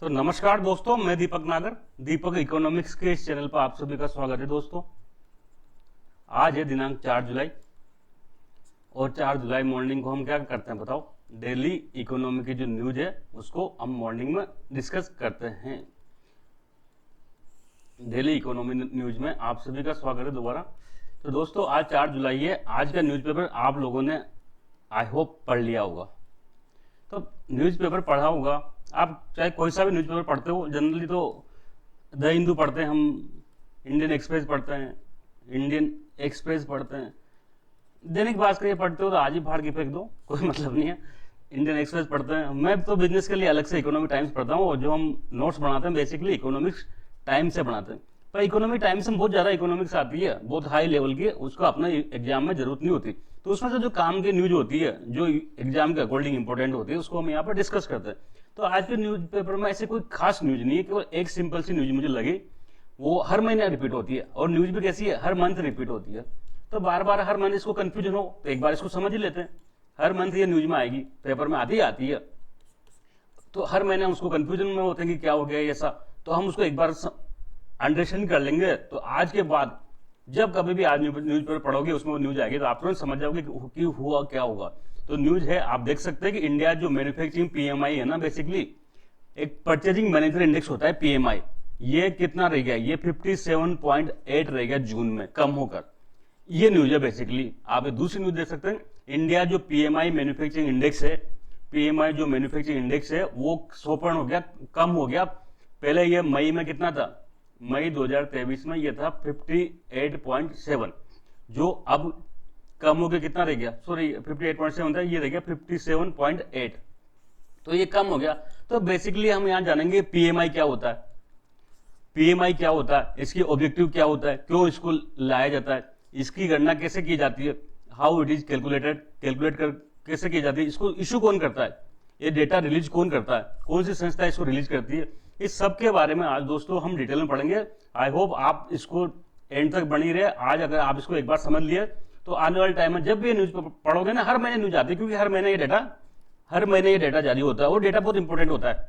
तो नमस्कार दोस्तों, मैं दीपक नागर। दीपक इकोनॉमिक्स के इस चैनल पर आप सभी का स्वागत है। दोस्तों, आज है दिनांक 4 जुलाई और 4 जुलाई मॉर्निंग को हम क्या करते हैं बताओ? डेली इकोनॉमी की जो न्यूज है उसको हम मॉर्निंग में डिस्कस करते हैं। डेली इकोनॉमी न्यूज में आप सभी का स्वागत है दोबारा। तो दोस्तों, आज 4 जुलाई है। आज का न्यूज़पेपर आप लोगों ने आई होप पढ़ लिया होगा। तो न्यूज़पेपर पढ़ा होगा, आप चाहे कोई सा भी न्यूज़पेपर पढ़ते हो। जनरली तो द हिंदू पढ़ते हैं हम, इंडियन एक्सप्रेस पढ़ते हैं, इंडियन एक्सप्रेस पढ़ते हैं, दैनिक भास्कर ये पढ़ते हो तो आज ही फाड़ के फेंक दो, कोई मतलब नहीं है। इंडियन एक्सप्रेस पढ़ते हैं। मैं तो बिजनेस के लिए अलग से इकोनॉमिक टाइम्स पढ़ता हूँ और जो हम नोट्स बनाते हैं बेसिकली इकोनॉमिक्स टाइम्स से बनाते हैं। पर इकोनॉमिक टाइम्स में बहुत ज़्यादा इकोनॉमिक्स आती है, बहुत हाई लेवल की, उसको अपना एग्जाम में जरूरत नहीं होती। तो उसमें से जो काम की न्यूज होती है, जो एग्जाम के अकॉर्डिंग इंपॉर्टेंट होती है, उसको हम यहाँ पर डिस्कस करते हैं। तो आज के न्यूज पेपर में ऐसे कोई खास न्यूज नहीं है, केवल एक सिंपल सी न्यूज मुझे लगी। वो हर महीने रिपीट होती है और न्यूज भी कैसी है, हर मंथ रिपीट होती है। तो बार बार हर महीने इसको कंफ्यूजन हो तो एक बार इसको समझ ही लेते हैं। हर मंथ ये न्यूज में आएगी, पेपर में आती है। तो हर महीने हम उसको कंफ्यूजन में होते हैं कि क्या हो गया ऐसा। तो हम उसको एक बार अंडरस्टैंड कर लेंगे तो आज के बाद जब कभी भी आज न्यूज पेपर पढ़ोगे उसमें वो न्यूज आएगी तो आप तुरंत समझ जाओगे कि हुआ क्या होगा। तो न्यूज है, आप देख सकते हैं कि इंडिया जो मैन्युफैक्चरिंग पीएमआई है ना, बेसिकली एक परचेजिंग मैनेजर इंडेक्स होता है पीएमआई, ये कितना रह गया? ये 57.8 रह गया जून में, कम होकर। ये न्यूज है बेसिकली। आप दूसरी न्यूज देख सकते हैं, इंडिया जो पीएमआई मैन्युफैक्चरिंग इंडेक्स है, पीएमआई जो मैन्युफैक्चरिंग इंडेक्स है वो 100 पॉइंट हो गया, कम हो गया। पहले ये मई में कितना था? मई 2023 में ये था 58.7, जो अब कम हो गया, कितना रह गया? सॉरी, 58.7 था, ये रह गया 57.8। तो ये कम हो गया। तो बेसिकली हम यहां जानेंगे पीएमआई क्या होता है, पीएमआई क्या होता है, इसकी ऑब्जेक्टिव क्या होता है, क्यों इसको लाया जाता है, इसकी गणना कैसे की जाती है, how it is calculated, calculate कर कैसे की जाती है, इसको इशू कौन करता है, ये डेटा रिलीज कौन करता है, कौन सी संस्था इसको रिलीज करती है, इस सब के बारे में आज दोस्तों हम डिटेल में पढ़ेंगे। आई होप आप इसको एंड तक बनी रहे। आज अगर आप इसको एक बार समझ लिए तो आने वाले टाइम में जब भी न्यूज पढ़ोगे ना, हर महीने न्यूज आती है, क्योंकि हर महीने ये डेटा जारी होता है और डेटा बहुत इंपॉर्टेंट होता है,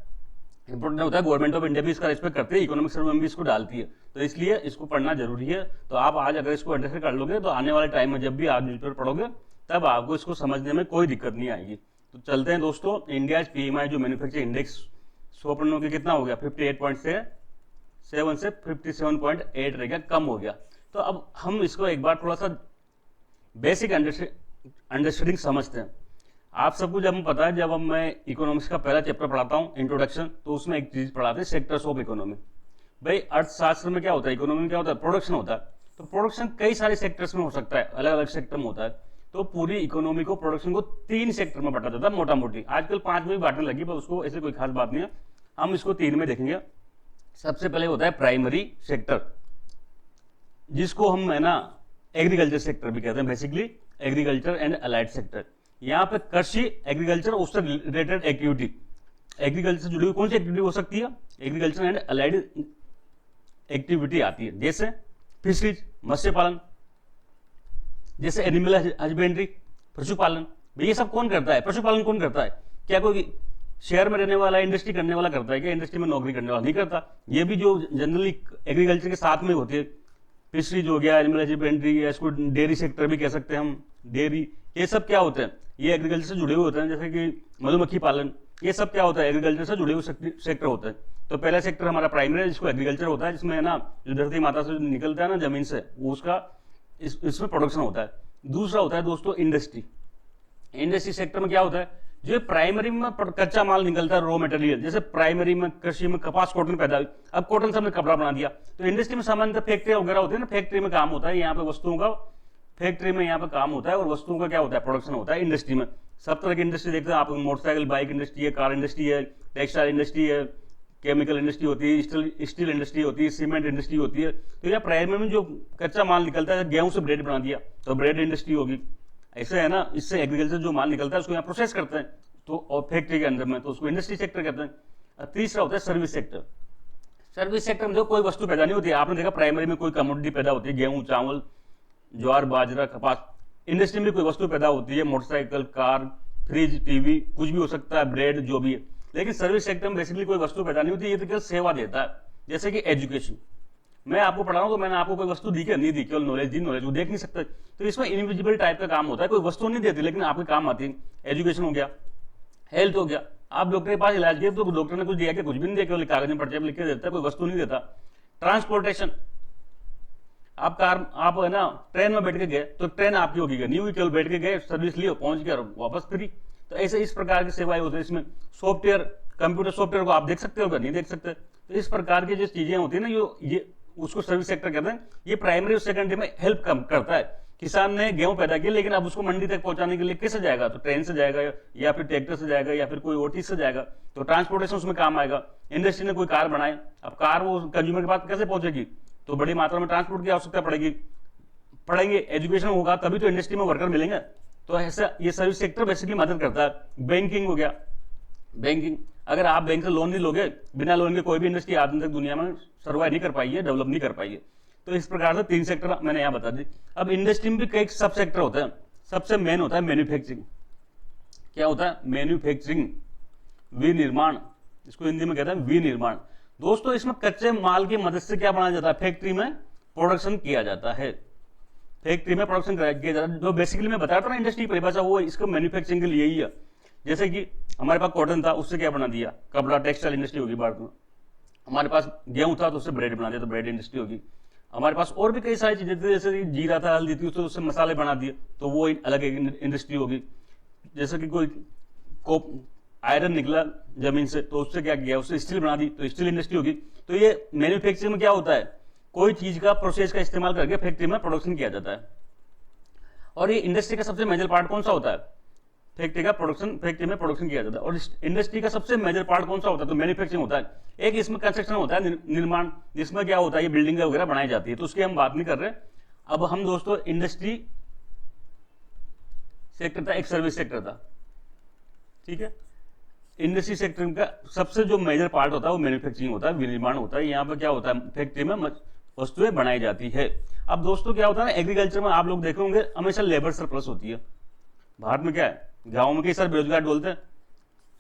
गवर्नमेंट ऑफ इंडिया भी इसका रिस्पेक्ट करती है, इकोनॉमिक सर्वे में भी इसको डालती है। तो इसलिए इसको पढ़ना जरूरी है। तो आप आज अगर इसको अंडरस्टैंड कर लोगे तो आने वाले टाइम में जब भी आप न्यूज़पेपर पढ़ोगे तब आपको इसको समझने में कोई दिक्कत नहीं आएगी। तो चलते हैं दोस्तों, इंडिया पीएमआई जो मैन्युफैक्चरिंग इंडेक्स 100 पॉइंट के कितना हो गया? 58.7 से 57.8 रह गया, कम हो गया। तो अब हम इसको एक बार थोड़ा सा बेसिक अंडरस्टैंडिंग समझते हैं। आप सबको जब पता है, जब हम मैं इकोनॉमिक्स का पहला चैप्टर पढ़ाता हूं इंट्रोडक्शन, तो उसमें एक चीज पढ़ाते हैं, सेक्टर्स ऑफ इकोनॉमी। भाई अर्थशास्त्र में क्या होता है, इकोनॉमी में क्या होता है? प्रोडक्शन होता है। तो प्रोडक्शन कई सारे सेक्टर्स में हो सकता है, अलग अलग सेक्टर में होता है। तो पूरी इकोनॉमी को, प्रोडक्शन को 3 सेक्टर में बांटा जाता है मोटा मोटी। आजकल 5 में भी बांटने लगी, पर उसको ऐसे कोई खास बात नहीं है, हम इसको 3 में देखेंगे। सबसे पहले होता है प्राइमरी सेक्टर, जिसको हम है ना एग्रीकल्चर सेक्टर भी कहते हैं, basically agriculture and allied sector. यहाँ पे कृषि, एग्रीकल्चर, उससे रिलेटेड एक्टिविटी, एग्रीकल्चर से जुड़ी हुई कौन सी एक्टिविटी हो सकती है? एग्रीकल्चर एंड अलाइड एक्टिविटी आती है, जैसे फिशरीज, मत्स्य पालन, जैसे एनिमल हस्बेंड्री, पशुपालन। ये सब कौन करता है? पशुपालन कौन करता है? क्या कोई शहर में रहने वाला, इंडस्ट्री करने वाला करता है? क्या इंडस्ट्री में नौकरी करने वाला नहीं करता? ये भी जो जनरली एग्रीकल्चर के साथ में होती है, फिशरीज हो गया, एनिमल हस्बेंड्री, या इसको डेयरी सेक्टर भी कह सकते हैं हम, डेयरी, ये सब क्या होते हैं? ये एग्रीकल्चर से जुड़े हुए होते हैं। जैसे कि मधुमक्खी पालन, ये सब क्या होता है? एग्रीकल्चर से जुड़े हुए सेक्टर होते हैं। तो पहला सेक्टर हमारा प्राइमरी है, जिसको एग्रीकल्चर होता है, जिसमें है ना जो धरती माता से निकलता है ना जमीन से, वो उसका इसमें प्रोडक्शन होता है। दूसरा होता है दोस्तों इंडस्ट्री। इंडस्ट्री सेक्टर में क्या होता है? जो प्राइमरी में कच्चा माल निकलता है, रॉ मटेरियल, जैसे प्राइमरी में कृषि में कपास, कॉटन पैदा हुई, अब कॉटन से हमने कपड़ा बना दिया। तो इंडस्ट्री में सामान्यतः फैक्ट्री वगैरह होती है ना, फैक्ट्री में काम होता है, यहाँ पे वस्तुओं का, फैक्ट्री में यहाँ पे काम होता है और वस्तुओं का क्या होता है? प्रोडक्शन होता है इंडस्ट्री में। सब तरह की इंडस्ट्री देखते हैं आप, मोटरसाइकिल बाइक इंडस्ट्री है, कार इंडस्ट्री है, टेक्सटाइल इंडस्ट्री है, केमिकल इंडस्ट्री होती है, स्टील इंडस्ट्री होती है, सीमेंट इंडस्ट्री होती है। तो यहाँ प्राइमरी में जो कच्चा माल निकलता है, गेहूं से ब्रेड बना दिया तो ब्रेड इंडस्ट्री होगी। ऐसे है ना, इससे एग्रीकल्चर जो माल निकलता है उसको यहाँ प्रोसेस करते हैं, तो और फैक्ट्री के अंदर में, तो उसको इंडस्ट्री सेक्टर कहते हैं। तीसरा होता है सर्विस सेक्टर। सर्विस सेक्टर में जो कोई वस्तु पैदा नहीं होती है, आपने देखा प्राइमरी में कोई कमोडिटी पैदा होती है, गेहूं, चावल, ज्वार, बाजरा, कपास। इंडस्ट्री में कोई वस्तु पैदा होती है, मोटरसाइकिल, कार, फ्रिज, टीवी, कुछ भी हो सकता है, ब्रेड, जो भी है। लेकिन सर्विस सेक्टर में बेसिकली कोई वस्तु पैदा नहीं होती, ये तो केवल सेवा देता है। जैसे कि एजुकेशन, मैं आपको पढ़ा रहा हूं तो मैंने आपको कोई वस्तु दी क्या, नहीं दी, केवल नॉलेज दी, नॉलेज वो देख नहीं सकते। तो इसमें इनविजिबल टाइप का काम होता है, कोई वस्तु नहीं देती लेकिन आपके काम आती है। एजुकेशन हो गया, हेल्थ हो गया, आप डॉक्टर के पास इलाज किए तो डॉक्टर ने कुछ दिया कि कुछ भी नहीं दिया, केवल कागज में पर्चे लिख के देता है, कोई वस्तु नहीं देता। ट्रांसपोर्टेशन, आप है ना ट्रेन में बैठ के गए तो ट्रेन आपकी होगी, नहीं हुई, केवल बैठ के गए, सर्विस लियो, पहुंच गया, वापस फ्री। तो ऐसे इस प्रकार की सेवाएं होती है। इसमें सॉफ्टवेयर, कंप्यूटर सॉफ्टवेयर को आप देख सकते हो, नहीं देख सकते। तो इस प्रकार की जो चीजें होती है ना, ये उसको सर्विस सेक्टर कहते हैं। ये प्राइमरी और सेकेंडरी में हेल्प करता है। किसान ने गेहूं पैदा किया लेकिन अब उसको मंडी तक पहुंचाने के लिए किससे जाएगा, तो ट्रेन से जाएगा या फिर ट्रैक्टर से जाएगा या फिर कोई और चीज से जाएगा, तो ट्रांसपोर्टेशन उसमें काम आएगा। इंडस्ट्री ने कोई कार बनाए, अब कार वो कंज्यूमर के पास कैसे पहुंचेगी, तो बड़ी मात्रा में ट्रांसपोर्ट की आवश्यकता पड़ेंगे, एजुकेशन होगा तभी तो इंडस्ट्री में वर्कर मिलेंगे। तो ऐसा ये सर्विस सेक्टर बेसिकली मदद करता है। बैंकिंग हो गया, बैंकिंग, अगर आप बैंक से लोन नहीं लोगे, बिना लोन के कोई भी इंडस्ट्री आज तक दुनिया में सर्वाइव नहीं कर पाई है, डेवलप नहीं कर पाई है। तो इस प्रकार से 3 सेक्टर मैंने यहाँ बता दी। अब इंडस्ट्री में भी कई सब सेक्टर होते हैं। सबसे मेन होता है मैन्युफैक्चरिंग। क्या होता है, मैन्युफैक्चरिंग, विनिर्माण, इसको हिंदी में कहते हैं विनिर्माण। दोस्तों इसमें कच्चे माल की मदद से क्या बनाया जाता है, फैक्ट्री में प्रोडक्शन किया जाता है, फैक्ट्री में प्रोडक्शन किया जाता है। जो बेसिकली मैं बताया था ना इंडस्ट्री परिभाषा, वो इसको मैन्युफैक्चरिंग के लिए ही है। जैसे कि हमारे पास कॉटन था, उससे क्या बना दिया, कपड़ा, टेक्सटाइल इंडस्ट्री होगी भारत में। हमारे पास गेहूं था तो उससे ब्रेड बना दिया, तो ब्रेड इंडस्ट्री होगी। हमारे पास और भी कई सारी चीजें थी, जैसे जीरा था, हल्दी थी, उससे मसाले बना दिए, तो वो अलग एक इंडस्ट्री होगी। जैसे कि कोई आयरन निकला जमीन से, तो उससे क्या किया, उससे स्टील बना दी, तो स्टील इंडस्ट्री होगी। तो ये मैन्युफैक्चरिंग में क्या होता है, कोई चीज का प्रोसेस का इस्तेमाल करके फैक्ट्री में प्रोडक्शन किया जाता है। और ये इंडस्ट्री का सबसे मेजर पार्ट कौन सा होता है, फैक्ट्री का प्रोडक्शन, फैक्ट्री में प्रोडक्शन किया जाता है। और इंडस्ट्री का सबसे मेजर पार्ट कौन सा होता है, तो मैन्युफैक्चरिंग होता है। एक इसमें कंस्ट्रक्शन होता है, निर्माण, जिसमें क्या होता है, ये बिल्डिंग वगैरह बनाई जाती है, तो उसकी हम बात नहीं कर रहे। अब हम दोस्तों इंडस्ट्री सेक्टर था, एक सर्विस सेक्टर था, ठीक है। इंडस्ट्री सेक्टर का सबसे जो मेजर पार्ट होता है वो मैन्युफैक्चरिंग होता है, विनिर्माण होता है। यहाँ पर क्या होता है, फैक्ट्री में वस्तुएं बनाई जाती है। अब दोस्तों क्या होता है ना, एग्रीकल्चर में आप लोग देखे होंगे हमेशा लेबर सरप्लस होती है। भारत में क्या है, गाँव में कई सारे बेरोजगार बोलते हैं,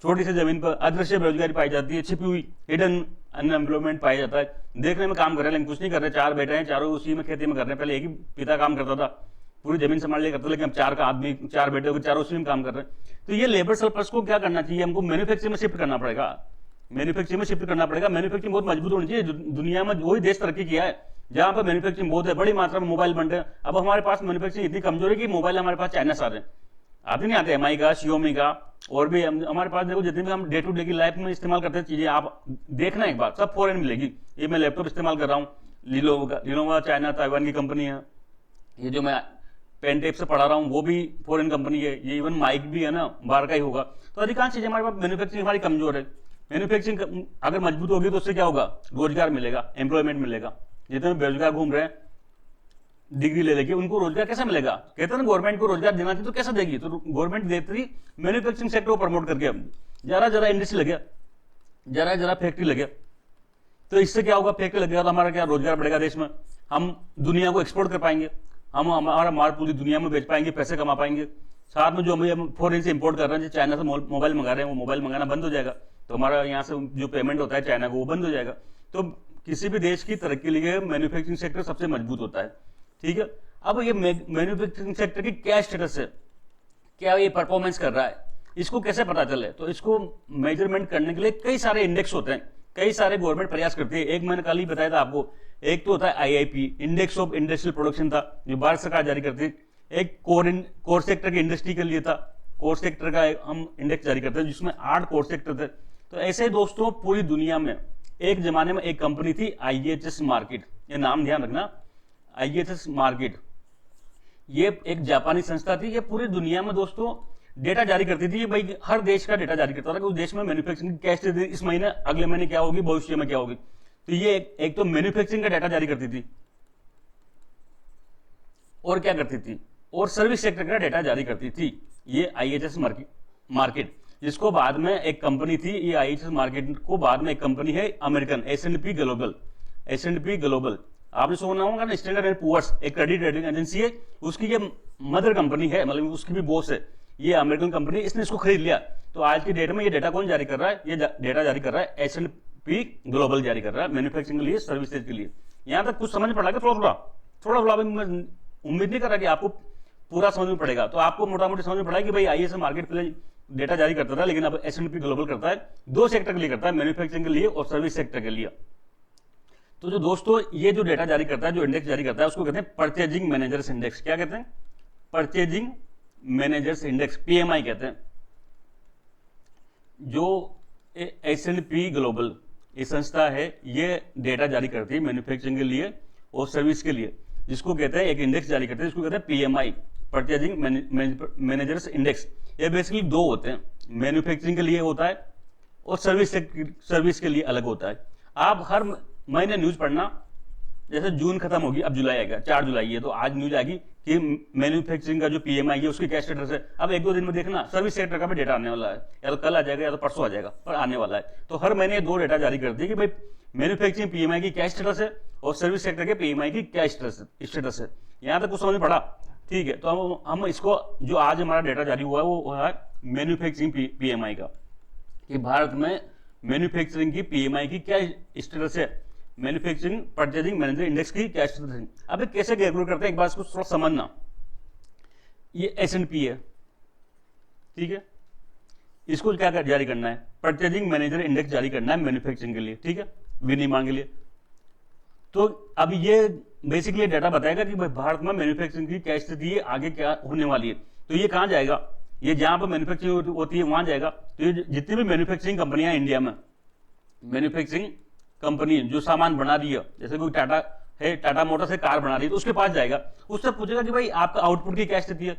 छोटी सी जमीन पर अदृश्य बेरोजगारी पाई जाती है, छिपी हुई हिडन अनएम्प्लॉयमेंट पाया जाता है। देखने में काम कर रहे हैं लेकिन कुछ नहीं कर रहे, 4 बेटे हैं, चारों उसी में खेती में कर रहे हैं। पहले एक ही पिता काम करता था, पूरी जमीन संभाल लिया करता, लेकिन अब 4 बेटे होकर चारों उसी में काम कर रहे हैं। तो ये लेबर सरप्लस को क्या करना चाहिए, हमको मैन्युफैक्चरिंग में शिफ्ट करना पड़ेगा, मैन्युफैक्चरिंग में शिफ्ट करना पड़ेगा। मैन्युफैक्चरिंग बहुत मजबूत होनी चाहिए। दुनिया में वही देश तरक्की किया है जहां पर मैन्युफैक्चरिंग बहुत है, बड़ी मात्रा में मोबाइल बन रहे हैं। अब हमारे पास मैन्युफैक्चरिंग इतनी कमजोर है कि मोबाइल हमारे पास चाइना से आ रहे हैं, आते नहीं आते, एमआई का, शियोमी का, और भी हमारे पास देखो जितनी भी हम डे टू डे की लाइफ में इस्तेमाल करते हैं चीजें, आप देखना एक बार, सब फॉरेन मिलेगी। ये मैं लैपटॉप इस्तेमाल कर रहा हूँ, लिनोवा चाइना ताइवान की कंपनी है। ये जो मैं पेन टेप से पढ़ा रहा हूँ वो भी फॉरेन कंपनी है। ये इवन माइक भी है ना, बाहर का ही होगा। तो अधिकांश चीजें हमारे पास मैन्युफैक्चरिंग हमारी कमजोर है। मैन्युफैक्चरिंग अगर मजबूत होगी तो उससे क्या होगा, रोजगार मिलेगा, एम्प्लॉयमेंट मिलेगा। जितने बेरोजगार घूम रहे हैं डिग्री ले लेके, उनको रोजगार कैसे मिलेगा, कहते हैं ना गवर्नमेंट को रोजगार देना चाहिए, तो कैसे देगी, तो गवर्नमेंट देती मैन्युफैक्चरिंग सेक्टर को प्रमोट करके। जरा इंडस्ट्री लगे, जरा फैक्ट्री लगे, तो इससे क्या होगा, फैक्ट्री लगेगा तो हमारा क्या रोजगार बढ़ेगा देश में, हम दुनिया को एक्सपोर्ट कर पाएंगे, हम हमारा माल पूरी दुनिया में बेच पाएंगे, पैसे कमा पाएंगे। साथ में जो हम फॉरेन से इंपोर्ट कर रहे हैं, चाइना से मोबाइल मंगा रहे हैं, वो मोबाइल मंगाना बंद हो जाएगा, तो हमारा यहाँ से जो पेमेंट होता है चाइना को वो बंद हो जाएगा। तो किसी भी देश की तरक्की के लिए मैन्युफैक्चरिंग सेक्टर सबसे मजबूत होता है, ठीक है। अब ये मैन्युफैक्चरिंग सेक्टर की क्या स्टेटस है, क्या ये परफॉर्मेंस कर रहा है, इसको कैसे पता चले, तो इसको मेजरमेंट करने के लिए कई सारे इंडेक्स होते हैं, कई सारे गवर्नमेंट प्रयास करती है। एक मैंने कल ही बताया था आपको, एक तो होता है IIP, index of industrial production था, जो भारत सरकार जारी करती है। एक कोर सेक्टर की इंडस्ट्री के लिए था, कोर सेक्टर का हम इंडेक्स जारी करते हैं, जिसमें 8 कोर सेक्टर थे। तो ऐसे दोस्तों पूरी दुनिया में एक जमाने में एक कंपनी थी आईएचएस मार्केट, ये नाम ध्यान रखना, आईएचएस मार्केट, ये एक जापानी संस्था थी। ये पूरी दुनिया में दोस्तों डेटा जारी करती थी, भाई हर देश का डेटा जारी करता था कि उस देश में मैन्युफैक्चरिंग क्या स्थिति, इस महीने अगले महीने क्या होगी, भविष्य में क्या होगी। तो ये एक तो मैन्युफैक्चरिंग का डेटा जारी करती थी, और क्या करती थी, और सर्विस सेक्टर का डेटा जारी करती थी, ये आईएचएस मार्केट, जिसको बाद में एक कंपनी थी, ये आईएचएस मार्केट को बाद में एक कंपनी है अमेरिकन एस&पी ग्लोबल, आपने सुना होगा ना, स्टैंडर्ड एंड पुअर्स एक क्रेडिट रेटिंग एजेंसी है, उसकी ये मदर कंपनी है, मतलब उसकी भी बॉस है, ये अमेरिकन कंपनी, इसने इसको खरीद लिया। तो आज की डेट में ये डेटा कौन जारी कर रहा है? ये डेटा जारी कर रहा है S&P ग्लोबल जारी कर रहा है, मैन्युफैक्चरिंग के लिए, सर्विसेज के लिए। यहां तक कुछ समझ पड़ा? थोड़ा थोड़ा मैं उम्मीद नहीं कर रहा कि आपको पूरा समझ में पड़ेगा। तो आपको मोटा मोटी समझ में पड़ा कि भाई ISM मार्केट प्लेस डेटा जारी करता था, लेकिन अब S&P ग्लोबल करता है, दो सेक्टर के लिए करता है, मैन्युफैक्चरिंग के लिए और सर्विस सेक्टर के लिए। तो जो दोस्तों ये जो डेटा जारी करता है, जो इंडेक्स जारी करता है, उसको कहते हैं परचेजिंग मैनेजर्स इंडेक्स। क्या कहते हैं? परचेजिंग मैनेजर्स इंडेक्स, PMI कहते हैं। जो S&P ग्लोबल ये संस्था है, ये डेटा जारी करती है मैन्युफैक्चरिंग के लिए और सर्विस के लिए, जिसको कहते हैं, एक इंडेक्स जारी करते हैं, जिसको कहते हैं PMI, परचेजिंग मैनेजर्स इंडेक्स। ये बेसिकली दो होते हैं, मैन्युफैक्चरिंग के लिए होता है और सर्विस के लिए अलग होता है। आप हर महीने न्यूज पढ़ना, जैसे जून खत्म होगी, अब जुलाई आएगा, 4 जुलाई है, तो आज न्यूज आएगी कि मैन्युफैक्चरिंग का जो PMI है उसकी क्या स्टेटस है। अब 1-2 दिन में देखना सर्विस सेक्टर का भी डेटा आने वाला है, या तो कल आ जाएगा या तो परसों आ जाएगा, पर आने वाला है। तो हर महीने 2 डेटा जारी करती है कि भाई मैन्युफैक्चरिंग PMI की क्या स्टेटस है और सर्विस सेक्टर के PMI की क्या स्टेटस है। यहां तक कुछ समझ पड़ा? ठीक है, तो हम इसको, जो आज हमारा डेटा जारी हुआ है वो है मैन्युफैक्चरिंग PMI का, कि भारत में मैन्युफैक्चरिंग की PMI की क्या स्टेटस है, मैन्युफैक्चरिंग परचेजिंग मैनेजर इंडेक्स की क्या स्टेटस है। अब ये कैसे कैलकुलेट करते हैं, एक बार इसको थोड़ा समझना। ये S&P है, ठीक है, इसको क्या जारी करना है? परचेजिंग मैनेजर इंडेक्स जारी करना है मैन्युफैक्चरिंग के लिए, ठीक है, विनिर्माण के लिए। तो अब ये बेसिकली डेटा बताएगा कि भारत में मैन्युफैक्चरिंग की क्या स्थिति है, आगे क्या होने वाली है। तो ये कहां जाएगा? ये जहां पर मैन्युफैक्चरिंग होती है वहां जाएगा। तो ये जितनी भी मैन्युफैक्चरिंग कंपनियां इंडिया में, मैन्युफैक्चरिंग कंपनी जो सामान बना रही है, जैसे कोई टाटा है, टाटा मोटर्स से कार बना रही है, तो उसके पास जाएगा, उससे पूछेगा कि भाई आपका आउटपुट की क्या स्थिति है।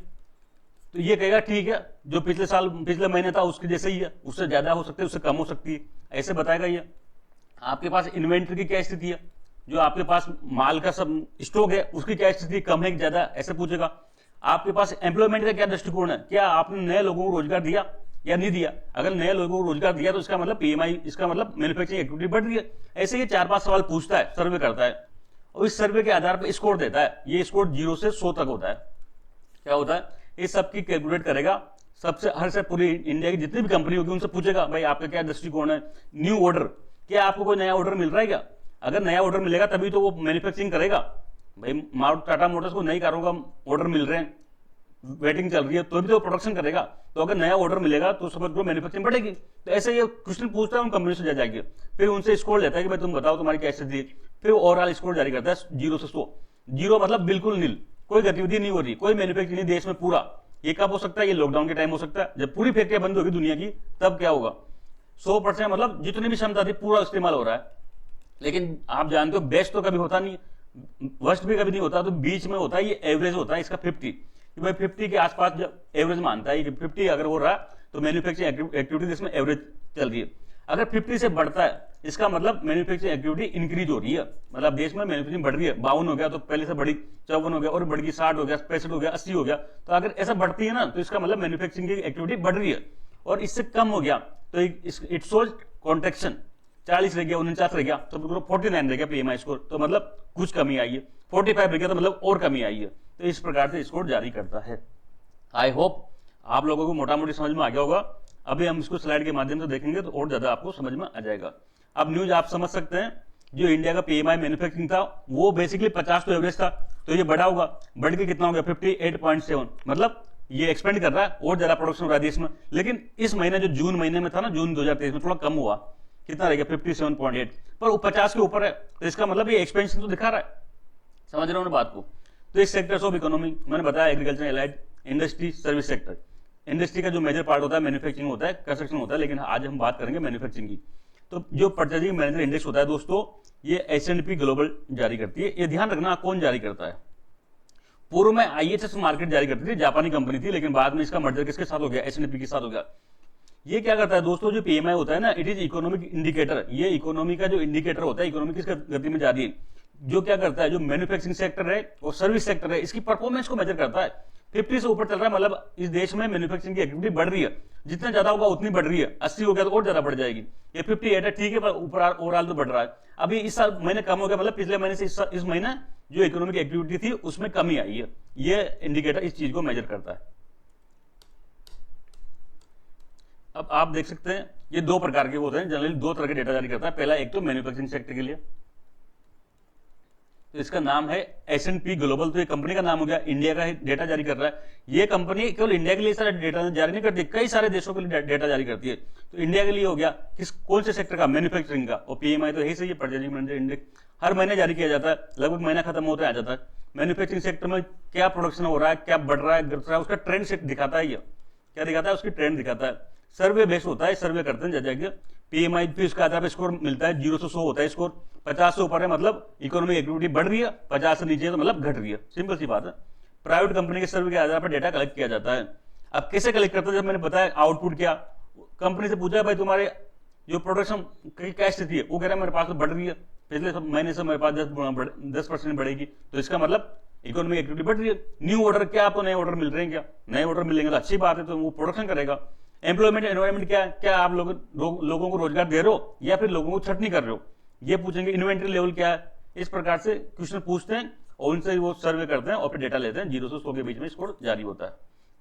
तो ये कहेगा ठीक है, जो पिछले महीने था उसके जैसे ही है, उससे ज्यादा हो सकती है, उससे कम हो सकती है, ऐसे बताएगा ये। आपके पास इन्वेंट्री की क्या स्थिति है, जो आपके पास माल का सब स्टॉक है उसकी क्या स्थिति, कम है कि ज्यादा, ऐसे पूछेगा। आपके पास एम्प्लॉयमेंट का क्या दृष्टिकोण है, क्या आपने नए लोगों को रोजगार दिया या नहीं दिया। अगर नए लोगों को रोजगार दिया तो इसका मतलब PMI, इसका मतलब मैन्युफैक्चरिंग एक्टिविटी बढ़ रही है। ऐसे ये 4-5 सवाल पूछता है, सर्वे करता है, और इस सर्वे के आधार पर स्कोर देता है। ये स्कोर 0 से 100 तक होता है। क्या होता है? ये सबकी कैलकुलेट करेगा, सबसे हर से पूरी इंडिया की जितनी भी कंपनी होगी उनसे पूछेगा भाई आपका क्या दृष्टिकोण है। न्यू ऑर्डर, क्या आपको कोई नया ऑर्डर मिल रहा है क्या? अगर नया ऑर्डर मिलेगा तभी तो वो मैन्युफैक्चरिंग करेगा। भाई टाटा मोटर्स को नई कारों का ऑर्डर मिल रहे हैं, वेटिंग चल रही है, तो भी तो प्रोडक्शन करेगा। तो अगर नया ऑर्डर मिलेगा तो समझ लो मैन्युफैक्चरिंग बढ़ेगी। तो ऐसे ये क्वेश्चन पूछता है उन कंपनी से जाके, फिर उनसे स्कोर लेता है कि भाई तुम बताओ तुम्हारी क्या स्थिति। फिर ओवरऑल स्कोर जारी करता है 0 से 100। 0 मतलब बिल्कुल नील, कोई गतिविधि नहीं हो रही, कोई मैन्युफैक्चरिंग देश में पूरा। ये कब हो सकता है? ये लॉकडाउन के टाइम हो सकता है, जब पूरी फैक्ट्रियां बंद होगी दुनिया की, तब क्या होगा? 100% मतलब जितनी भी क्षमता थी पूरा इस्तेमाल हो रहा है। लेकिन आप जानते हो बेस्ट तो कभी होता नहीं, वर्स्ट भी कभी नहीं होता, तो बीच में होता है, ये एवरेज होता है इसका 50, कि भाई 50 के आसपास जब एवरेज मानता है कि 50 अगर हो रहा है तो मैन्युफैक्चरिंग एक्टिविटी इसमें एवरेज चल रही है। अगर 50 से बढ़ता है इसका मतलब मैन्युफैक्चरिंग एक्टिविटी इंक्रीज हो रही है, मतलब देश में मैन्युफैक्चरिंग बढ़ रही है। 52 हो गया तो पहले से बढ़ी, 54 हो गया और बढ़ गई, 60 हो गया, 65 हो गया, 80 हो गया। तो अगर ऐसा बढ़ती है ना तो इसका मतलब मैन्युफैक्चरिंग की एक्टिविटी बढ़ रही है। और इससे कम हो गया तो इट शोज कॉन्ट्रैक्शन, 40 रह गया, 49 रह गया, तो 49 रह गया PMI स्कोर, तो मतलब कुछ कमी आई है। 45 रह गया तो मतलब और कमी आई है। तो इस प्रकार से स्कोर जारी करता है। आई होप आप लोगों को मोटा मोटी समझ में आ गया होगा। अभी हम इसको स्लाइड के माध्यम से देखेंगे तो और ज्यादा आपको समझ में आ जाएगा। अब न्यूज आप समझ सकते हैं, जो इंडिया का PMI मैन्युफैक्चरिंग था वो बेसिकली 50 तो एवरेज था, तो ये बढ़ा होगा, बढ़ के कितना हो गया 58.7, मतलब ये एक्सपेंड कर रहा है और ज्यादा प्रोडक्शन हो रहा है देश में। लेकिन इस महीने जो जून महीने में था ना, जून 2023 में थोड़ा कम हुआ, कितना रह गया 57.8, पर वो 50 के ऊपर है, तो इसका मतलब ये एक्सपेंशन तो दिखा रहा है। समझ रहे हो ना बात को? तो इस सेक्टर्स ऑफ इकोनॉमी मैंने बताया, agriculture, allied, industry, service sector. Industry का जो मेजर पार्ट होता है मैन्युफैक्चरिंग होता है, कंस्ट्रक्शन होता है, लेकिन आज हम बात करेंगे मैन्युफैक्चरिंग की। तो जो परचेजिंग मैनेजर इंडेक्स होता है दोस्तों, ये S&P ग्लोबल जारी करती है। ये ध्यान रखना कौन जारी करता है। पूर्व में IHS मार्केट जारी करती थी, जापानी कंपनी थी, लेकिन बाद में इसका मर्जर किसके साथ हो गया? S&P के साथ हो गया। ये क्या करता है दोस्तों, जो PMI होता है ना, इट इज इकोनॉमिक इंडिकेटर। ये इकोनॉमी का जो इंडिकेटर होता है, इकोनॉमी किस गति में जा रही है, जो क्या करता है, जो मैन्युफैक्चरिंग सेक्टर है और सर्विस सेक्टर है, इसकी परफॉर्मेंस को मेजर करता है। 50 से ऊपर चल रहा है मतलब इस देश में मैन्युफैक्चरिंग की एक्टिविटी बढ़ रही है, जितना ज्यादा होगा उतनी बढ़ रही है। 80 हो गया तो और ज्यादा बढ़ जाएगी। ये 58 है, ठीक है, पर ऊपर ओवरऑल तो बढ़ रहा है। अभी इस साल महीने कम हो गया, मतलब पिछले महीने से इस महीने जो इकोनॉमिक एक्टिविटी थी उसमें कमी आई है। ये इंडिकेटर इस चीज को मेजर करता है। अब आप देख सकते हैं ये दो प्रकार के होते हैं, जनरली दो तरह के डेटा जारी करता है। पहला एक तो मैन्युफैक्चरिंग सेक्टर के लिए, तो इसका नाम है S&P ग्लोबल, तो ये कंपनी का नाम हो गया, इंडिया का डेटा जारी कर रहा है। ये कंपनी केवल इंडिया के लिए सारा डेटा जारी नहीं करती, कई सारे देशों के लिए डेटा जारी करती है। तो इंडिया के लिए हो गया किस कौन से सेक्टर का, मैन्युफैक्चरिंग का, और PMI तो यही से परचेजिंग मैनेजर इंडेक्स हर महीने जारी किया जाता है, लगभग महीना खत्म होता है आ जाता है। मैन्युफैक्चरिंग सेक्टर में क्या प्रोडक्शन हो रहा है, क्या बढ़ रहा है, घट रहा है, उसका ट्रेंड सेट दिखाता है। ये क्या दिखाता है, उसकी ट्रेंड दिखाता है। सर्वे बेस्ड होता है, सर्वे करते हैं जाके PMI, फिर उसके आधार पर स्कोर मिलता है, 0 से 100 होता है स्कोर। 50 से ऊपर है मतलब इकोनॉमिक एक्टिविटी बढ़ रही है, 50 से नीचे है तो मतलब घट रही है, सिंपल सी बात है। प्राइवेट कंपनी के सर्वे के आधार पर डेटा कलेक्ट किया जाता है। अब कैसे कलेक्ट करते हैं, जब मैंने बताया आउटपुट क्या, कंपनी से पूछा भाई तुम्हारे जो प्रोडक्शन की क्या स्थिति है, वो कह रहा है मेरे पास तो बढ़ रही है, पिछले महीने से मेरे पास 10% बढ़ेगी, तो इसका मतलब इकोनॉमिक एक्टिविटी बढ़ रही है। न्यू ऑर्डर क्या, आपको नए ऑर्डर मिल रहे हैं क्या, नए ऑर्डर मिलेंगे तो अच्छी बात है, तो वो प्रोडक्शन करेगा। एम्प्लॉयमेंट एनवायरमेंट क्या आप लोगों को रोजगार दे रहे हो या फिर लोगों को छटनी कर रहे हो, ये पूछेंगे। इन्वेंट्री लेवल क्या है, इस प्रकार से क्वेश्चन पूछते हैं और उनसे वो सर्वे करते हैं और फिर डेटा लेते हैं। 0 से 100 के बीच में स्कोर जारी होता है।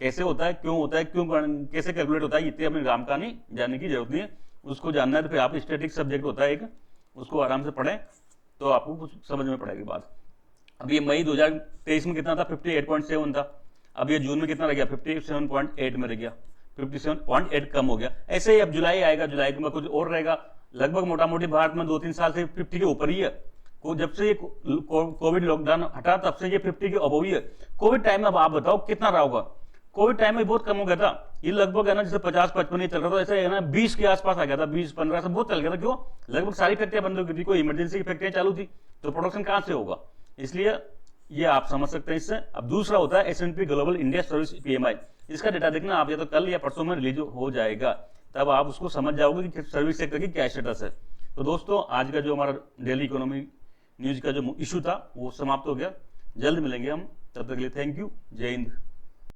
कैसे होता है, क्यों होता है, कैसे कैलकुलेट होता है, इतनी अपने राम कहानी जानने की जरूरत नहीं है। उसको जानना है तो फिर आप स्टैटिक सब्जेक्ट होता है एक, उसको आराम से पढ़ें तो आपको कुछ समझ में पड़ेगी बात। अब ये मई 2023 में कितना था, 58.7 था। अब ये जून में कितना रह गया, 57.8 में रह गया, 57.8 कम हो गया। ऐसे ही अब जुलाई आएगा, जुलाई में कुछ और रहेगा। लगभग मोटा मोटी भारत में 2-3 साल से 50 के ऊपर ही है। जब से ये कोविड लॉकडाउन हटा तब से ये 50 के अबव ही है। कोविड टाइम में अब आप बताओ कितना रहा होगा, कोविड टाइम में बहुत कम हो गया था। ये लगभग है ना जैसे 50-55 ही चल रहा था, ऐसे है ना 20 के आसपास आ गया था, 20-15 से बहुत चल गया था। क्यों, लगभग सारी फैक्ट्रियां बंद हो गई थी, कोई इमरजेंसी की फैक्ट्रियां चालू थी, तो प्रोडक्शन कहां से होगा, इसलिए ये आप समझ सकते हैं इससे। अब दूसरा होता है S&P global India service PMI। इसका डेटा देखना आप या तो कल या परसों में रिलीज हो जाएगा, तब आप उसको समझ जाओगे कि सर्विस सेक्टर की क्या स्टेटस है। तो दोस्तों आज का जो हमारा डेली इकोनॉमी न्यूज का जो इशू था वो समाप्त हो गया। जल्द मिलेंगे हम, तब तक के लिए थैंक यू, जय हिंद।